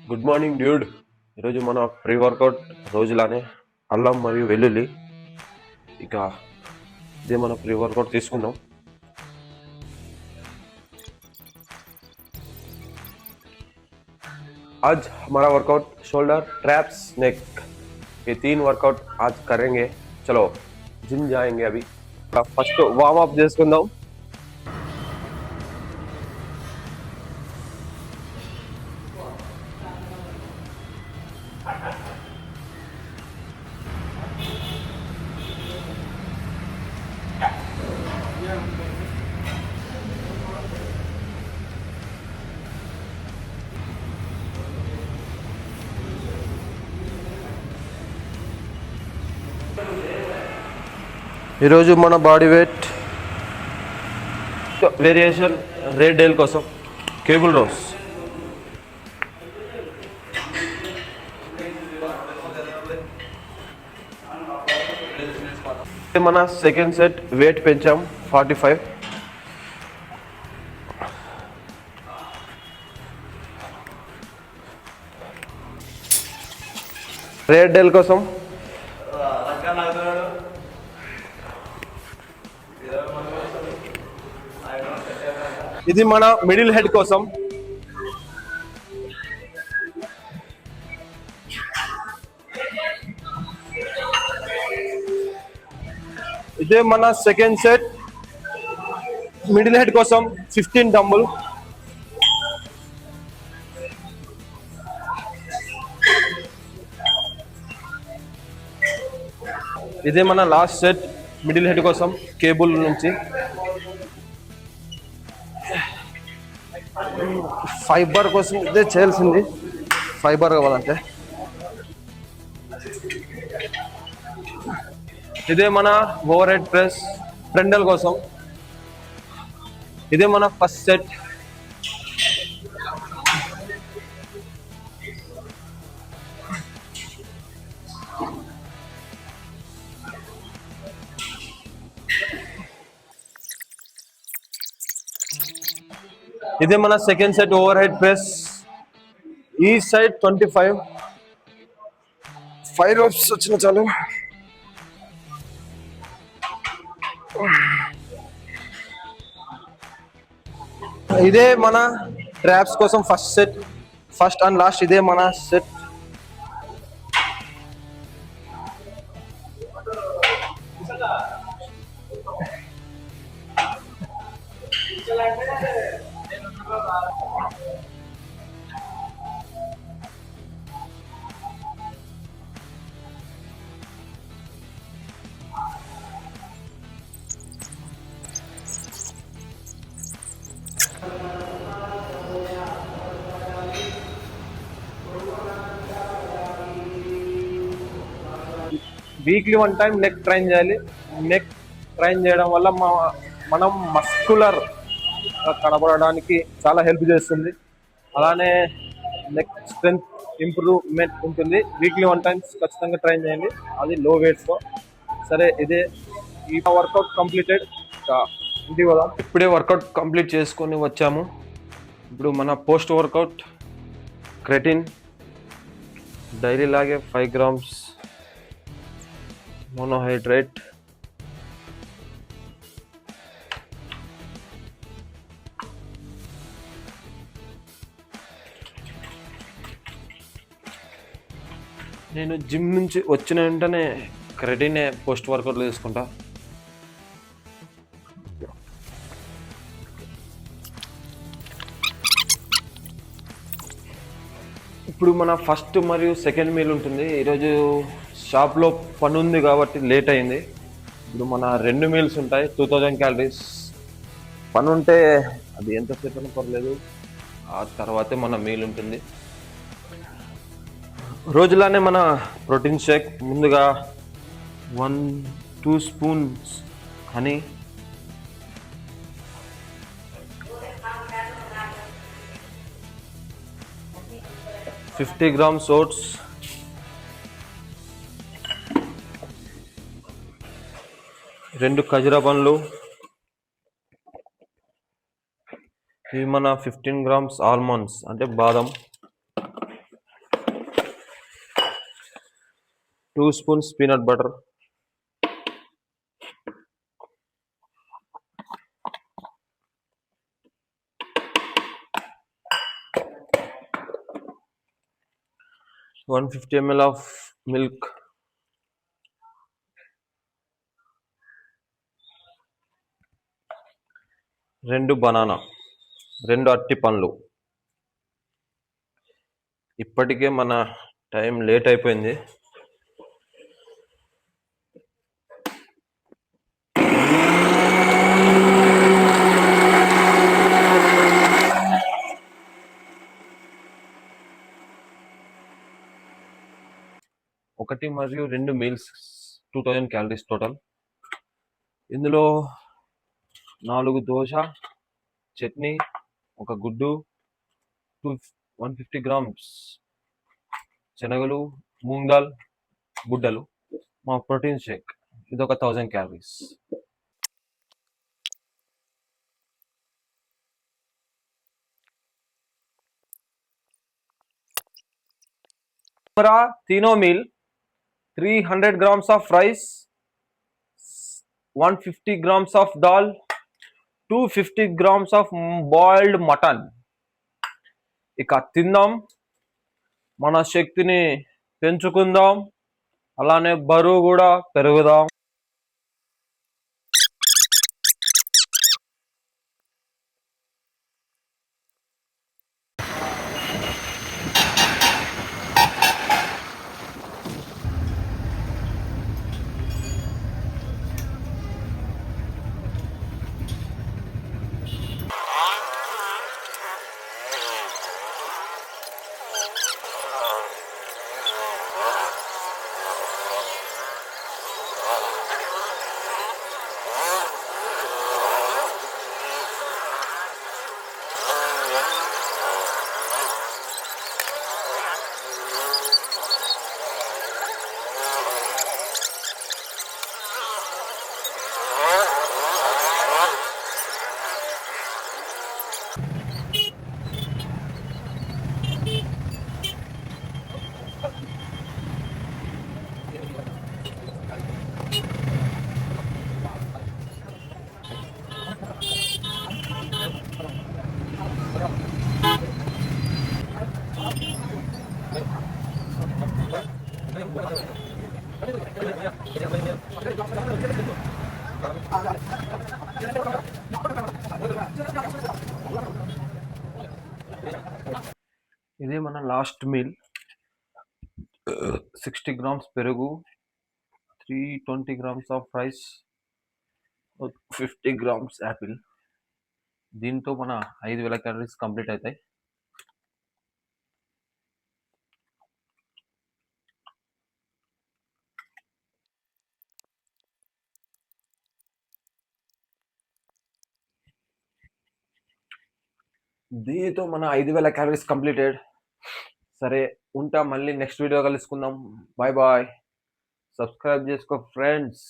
Good morning dude. ఈరోజు మన pre workout రోజులానే అల్లం మరియు వెల్లుల్లి. ఇక ఇదే మన ప్రీ వర్కౌట్ తీసుకుందాం. आज हमारा वर्कआउट शोल्डर, ट्रैप्स, नेक, ये 3 वर्कआउट आज करेंगे. चलो जिम जाएंगे. अभी फर्स्ट वार्म अप చేసుకుందాం. ఈరోజు మన బాడీ వెయిట్ వేరియేషన్ రేట్ డేల్ కోసం కేబుల్ రోస్. మన సెకండ్ సెట్ వెయిట్ పెంచాం 45. రేట్ డేల్ కోసం ఇది మన మిడిల్ హెడ్ కోసం. ఇదే మన సెకండ్ సెట్ మిడిల్ హెడ్ కోసం 15 డంబుల్. ఇదే మన లాస్ట్ సెట్ మిడిల్ హెడ్ కోసం కేబుల్ నుంచి. ఫైబర్ కోసం ఇదే చేయాల్సింది, ఫైబర్ కావాలంటే. ఇదే మన ఓవర్ హెడ్ ప్రెస్ ఫ్రండల్ కోసం. ఇదే మన ఫస్ట్ సెట్. ఇదే మన second set over head press. ఈ సైడ్ 25 5 రోప్స్ వచ్చిన చాలు. ఇదే మన ట్రాప్స్ కోసం first set, first and last. ఇదే మన set. Weekly 1 time neck train చేయాలి. నెక్ ట్రైన్ చేయడం వల్ల మనం మస్కులర్ కనబడడానికి చాలా హెల్ప్ చేస్తుంది. అలానే నెక్ స్ట్రెంత్ ఇంప్రూవ్మెంట్ ఉంటుంది. వీక్లీ 1 టైమ్స్ ఖచ్చితంగా ట్రైన్ చేయండి, అది లో వెయిట్స్లో. సరే, ఇదే ఈ వర్కౌట్ కంప్లీటెడ్. ఇంటికి పోదాం. ఇప్పుడే వర్కౌట్ కంప్లీట్ చేసుకొని వచ్చాము. ఇప్పుడు మన పోస్ట్ వర్కౌట్ క్రెటిన్ డైలీ లాగే 5 grams మోనోహైడ్రేట్, నేను జిమ్ నుంచి వచ్చిన వెంటనే క్రెటినే పోస్ట్ వర్కౌట్లో తీసుకుంటా. ఇప్పుడు మన ఫస్ట్ మరియు సెకండ్ మీల్ ఉంటుంది. ఈరోజు షాప్లో పని ఉంది కాబట్టి లేట్ అయింది. ఇప్పుడు మన 2 మీల్స్ ఉంటాయి, 2000 calories. పని ఉంటే అది ఎంతసేపు అయినా పర్లేదు, ఆ తర్వాతే మన మీల్ ఉంటుంది. రోజులానే మన ప్రోటీన్ షేక్. ముందుగా 1-2 స్పూన్స్ హనీ, $50 grams oats, 2 ఖజురా పండ్లు, ఇవి మన 15 grams ఆల్మండ్స్ అంటే బాదం, 2 spoons peanut butter, 150 ml of milk, 2 banana, 2 అరటి పండ్లు. ఇప్పటికే మన టైం లేట్ అయిపోయింది. ఒకటి మరియు 2 మీల్స్ 2000 క్యాలరీస్ టోటల్. ఇందులో 4 దోశ, చట్నీ, ఒక గుడ్డు, 150 గ్రామ్స్ శనగలు, మూంగ్ దాల్, గుడ్డలు, మా ప్రోటీన్ షేక్. ఇది ఒక 1000 క్యాలరీస్. तीनों meal 300 grams of rice, 150 grams of dal, 250 grams of boiled mutton. ఇక తిందాం, మన శక్తిని పెంచుకుందాం, అలానే బరువు కూడా పెరుగుదాం. ఇదే మన లాస్ట్ మీల్. 60 grams పెరుగు, 320 grams of rice, 50 grams Apple. దీంతో మన 5000 క్యాలరీస్ కంప్లీట్ అవుతాయి. దీంతో మన 5000 క్యాలరీస్ కంప్లీటెడ్. సరే ఉంటా, మళ్ళీ నెక్స్ట్ వీడియో కలుసుకుందాం. Bye bye. సబ్స్క్రైబ్ చేసుకో ఫ్రెండ్స్.